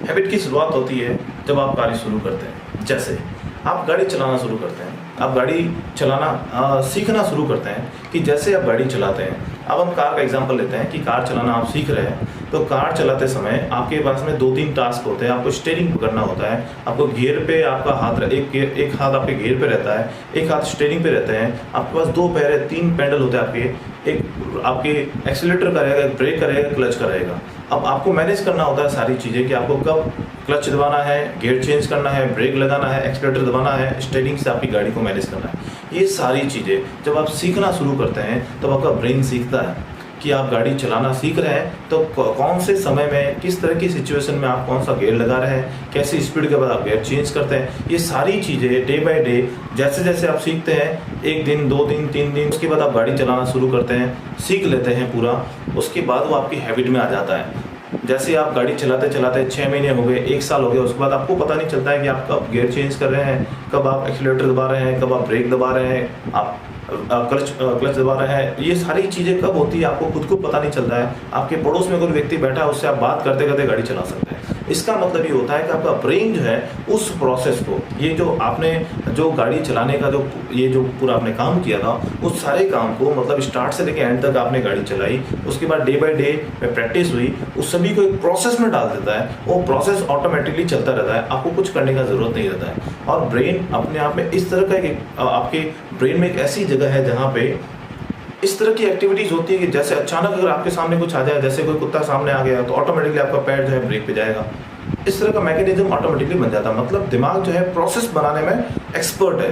Habit की शुरुआत होती है जब आप कार्य शुरू करते हैं। जैसे आप गाड़ी चलाना शुरू करते हैं, आप गाड़ी चलाना सीखना शुरू करते हैं कि जैसे आप गाड़ी चलाते हैं। अब हम कार का एग्जांपल लेते हैं कि कार चलाना आप सीख रहे हैं, तो कार चलाते समय आपके पास में 2-3 टास्क होते हैं। आपको स्टीयरिंग पकड़ना होता है, आपको गियर पे आपका हाथ एक हाथ आपके गियर पे रहता है, एक हाथ स्टीयरिंग पे रहते हैं। आपके पास 2 पैर है, 3 पैडल होते हैं आपके, एक आपके एक्सीलरेटर का रहेगा, एक ब्रेक का रहेगा, क्लच का रहेगा। अब आपको मैनेज करना होता है सारी चीज़ें कि आपको कब क्लच दबाना है, गियर चेंज करना है, ब्रेक लगाना है, एक्सीलरेटर दबाना है, स्टीयरिंग से आपकी गाड़ी को मैनेज करना है। ये सारी चीज़ें जब आप सीखना शुरू करते हैं तब आपका ब्रेन सीखता है कि आप गाड़ी चलाना सीख रहे हैं, तो कौन से समय में किस तरह की सिचुएशन में आप कौन सा गियर लगा रहे हैं, कैसी स्पीड के बाद आप गियर चेंज करते हैं। ये सारी चीज़ें डे बाय डे जैसे जैसे आप सीखते हैं, 1 दिन 2 दिन 3 दिन, उसके बाद आप गाड़ी चलाना शुरू करते हैं, सीख लेते हैं पूरा, उसके बाद वो आपकी हैबिट में आ जाता है। जैसे आप गाड़ी चलाते चलाते 6 महीने हो गए, 1 साल हो गया, उसके बाद आपको पता नहीं चलता है कि आप कब गियर चेंज कर रहे हैं, कब आप एक्सीलरेटर दबा रहे हैं, कब आप ब्रेक दबा रहे हैं, आप क्लच दबा रहे हैं। ये सारी चीज़ें कब होती है आपको खुद को पता नहीं चलता है। आपके पड़ोस में कोई व्यक्ति बैठा है, उससे आप बात करते करते गाड़ी चला सकते हैं। इसका मतलब ये होता है कि आपका ब्रेन जो है उस प्रोसेस को, ये जो आपने जो गाड़ी चलाने का जो पूरा आपने काम किया था, उस सारे काम को मतलब स्टार्ट से लेकर एंड तक आपने गाड़ी चलाई, उसके बाद डे बाय डे में प्रैक्टिस हुई, उस सभी को एक प्रोसेस में डाल देता है। वो प्रोसेस ऑटोमेटिकली चलता रहता है, आपको कुछ करने का ज़रूरत नहीं रहता है। और ब्रेन अपने आप में इस तरह का आपके ब्रेन में एक ऐसी जगह है जहाँ पे इस तरह की एक्टिविटीज़ होती है कि जैसे अचानक अगर आपके सामने कुछ आ जाए, जैसे कोई कुत्ता सामने आ गया, तो ऑटोमेटिकली आपका पैर जो है ब्रेक पे जाएगा। इस तरह का मैकेनिज्म ऑटोमेटिकली बन जाता है। मतलब दिमाग जो है प्रोसेस बनाने में एक्सपर्ट है।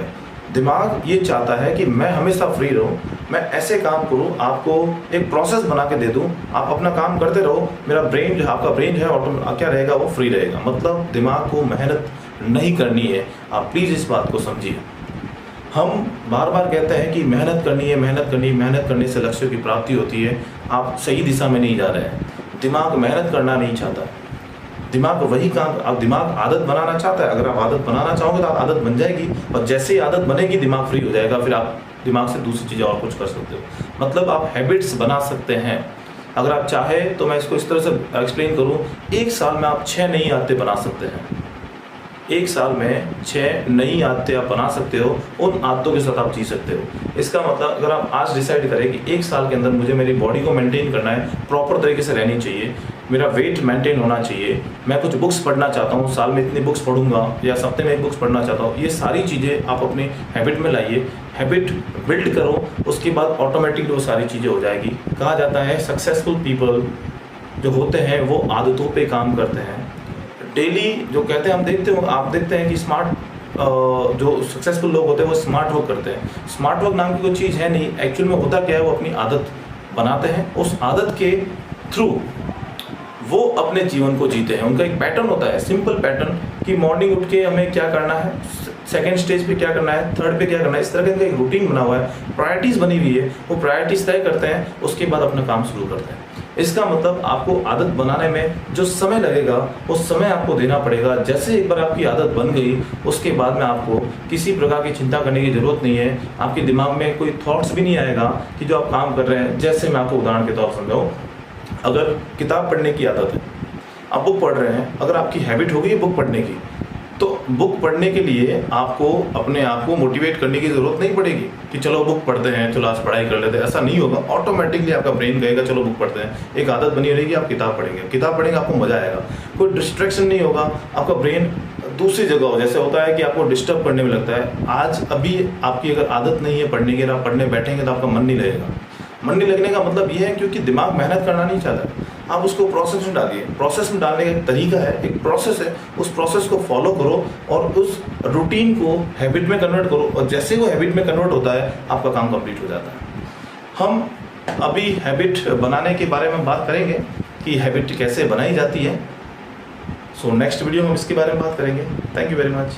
दिमाग ये चाहता है कि मैं हमेशा फ्री रहूं, मैं ऐसे काम करूं, आपको एक प्रोसेस बना के दे दूं, आप अपना काम करते रहो, मेरा ब्रेन जो है, आपका ब्रेन जो है क्या रहेगा, वो फ्री रहेगा। मतलब दिमाग को मेहनत नहीं करनी है। आप प्लीज़ इस बात को समझिए। हम बार बार कहते हैं कि मेहनत करनी है, मेहनत करनी है, मेहनत करने से लक्ष्यों की प्राप्ति होती है। आप सही दिशा में नहीं जा रहे हैं। दिमाग मेहनत करना नहीं चाहता। दिमाग वही काम, आप दिमाग आदत बनाना चाहता है। अगर आप आदत बनाना चाहोगे तो आदत बन जाएगी, और जैसे ही आदत बनेगी दिमाग फ्री हो जाएगा, फिर आप दिमाग से दूसरी चीज़ें और कुछ कर सकते हो। मतलब आप हैबिट्स बना सकते हैं। अगर आप चाहें तो मैं इसको इस तरह से एक्सप्लेन करूँ, 1 साल में आप 6 नई आदतें बना सकते हैं। 1 साल में 6 नई आदतें आप बना सकते हो, उन आदतों के साथ आप जी सकते हो। इसका मतलब अगर आप आज डिसाइड करें कि 1 साल के अंदर मुझे मेरी बॉडी को मेंटेन करना है, प्रॉपर तरीके से रहनी चाहिए, मेरा वेट मेंटेन होना चाहिए, मैं कुछ बुक्स पढ़ना चाहता हूँ, साल में इतनी बुक्स पढ़ूंगा या हफ्ते में 1 बुक्स पढ़ना चाहता हूँ, ये सारी चीज़ें आप अपनी हैबिट में लाइए, हैबिट बिल्ड करो, उसके बाद ऑटोमेटिकली वो सारी चीज़ें हो जाएगी। कहा जाता है सक्सेसफुल पीपल जो होते हैं वो आदतों पर काम करते हैं। डेली जो कहते हैं, आप देखते हैं कि जो सक्सेसफुल लोग होते हैं वो स्मार्ट वर्क करते हैं। स्मार्ट वर्क नाम की कोई चीज़ है नहीं, एक्चुअल में होता क्या है, वो अपनी आदत बनाते हैं, उस आदत के थ्रू वो अपने जीवन को जीते हैं। उनका एक पैटर्न होता है, सिंपल पैटर्न, कि मॉर्निंग उठ के हमें क्या करना है, सेकेंड स्टेज पे क्या करना है, थर्ड पे क्या करना है, इस तरह का इनका एक रूटीन बना हुआ है, प्रायोरिटीज़ बनी हुई है। वो प्रायोरिटीज़ तय करते हैं, उसके बाद अपना काम शुरू करते हैं। इसका मतलब आपको आदत बनाने में जो समय लगेगा वो समय आपको देना पड़ेगा। जैसे एक बार आपकी आदत बन गई, उसके बाद में आपको किसी प्रकार की चिंता करने की ज़रूरत नहीं है। आपके दिमाग में कोई थॉट्स भी नहीं आएगा कि जो आप काम कर रहे हैं। जैसे मैं आपको उदाहरण के तौर पर समझाऊँ, अगर किताब पढ़ने की आदत है, आप बुक पढ़ रहे हैं, अगर आपकी हैबिट हो गई बुक पढ़ने की, तो बुक पढ़ने के लिए आपको अपने आप को मोटिवेट करने की ज़रूरत नहीं पड़ेगी कि चलो बुक पढ़ते हैं, चलो आज पढ़ाई कर लेते हैं। ऐसा नहीं होगा। ऑटोमेटिकली आपका ब्रेन कहेगा चलो बुक पढ़ते हैं। एक आदत बनी रहेगी, आप किताब पढ़ेंगे, आपको मज़ा आएगा, कोई डिस्ट्रैक्शन नहीं होगा। आपका ब्रेन दूसरी जगह हो, जैसे होता है कि आपको डिस्टर्ब करने में लगता है। आज अभी आपकी अगर आदत नहीं है पढ़ने की, अगर आप पढ़ने बैठेंगे तो आपका मन नहीं लगेगा। मन नहीं लगने का मतलब ये है क्योंकि दिमाग मेहनत करना नहीं चाहता। आप उसको प्रोसेस में डालिए। प्रोसेस में डालने का एक तरीका है, एक प्रोसेस है, उस प्रोसेस को फॉलो करो और उस रूटीन को हैबिट में कन्वर्ट करो, और जैसे वो हैबिट में कन्वर्ट होता है आपका काम कंप्लीट हो जाता है। हम अभी हैबिट बनाने के बारे में बात करेंगे कि हैबिट कैसे बनाई जाती है। सो नेक्स्ट वीडियो में हम इसके बारे में बात करेंगे। Thank you very much.